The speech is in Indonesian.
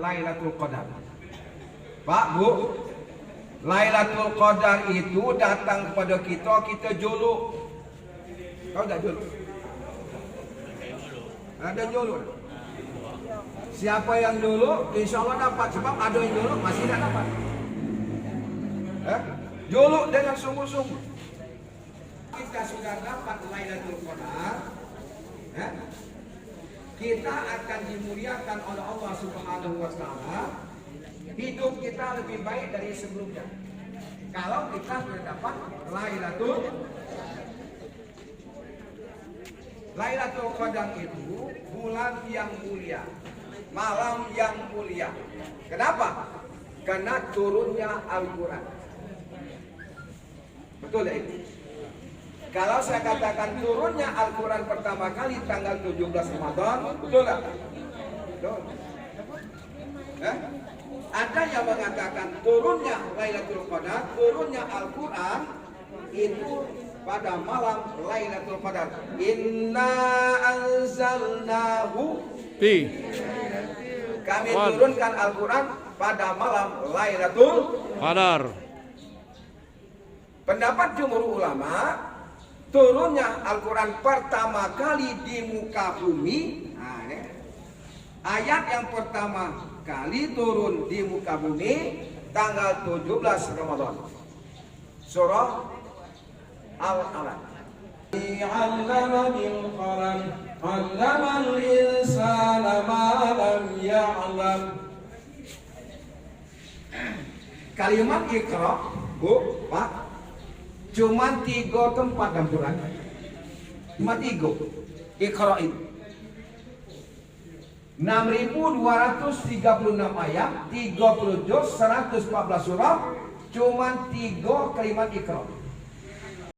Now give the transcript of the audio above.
Lailatul Qadar. Pak, Bu, Lailatul Qadar itu datang kepada kita juluk. Kau dah juluk? Ada juluk. Siapa yang juluk, insya Allah dapat. Sebab ada yang juluk masih tidak dapat. Juluk dengan sungguh-sungguh. Kita sudah dapat Lailatul Qadar, kita akan dimuliakan oleh Allah Subhanahu wa Ta'ala. Hidup kita lebih baik dari sebelumnya kalau kita sudah dapat Lailatul Qadar itu bulan yang mulia, malam yang mulia. Kenapa? Karena turunnya Al-Quran. Betul ya itu? Kalau saya katakan turunnya Al-Quran pertama kali tanggal 17 Ramadan, betul nggak? Betul. Ada yang mengatakan turunnya Lailatul Qadar, turunnya Al-Quran itu pada malam Lailatul Qadar. Inna anzalnahu fi. Kami turunkan Al-Quran pada malam Lailatul Qadar. Pendapat jumhur ulama, turunnya Al-Quran pertama kali di muka bumi. Ayat yang pertama kali turun di muka bumi tanggal 17 Ramadan. Surah Al-Alaq. 'Allama bil qalam, 'allamal insana ma lam ya'lam. Kalimat Iqra, Bu, Pak, cuma 3 tempat dalam Quran. Cuma 3. Iqra itu 6.236 ayat, 30 juz, 114 surah, cuma 3 kalimat Iqra.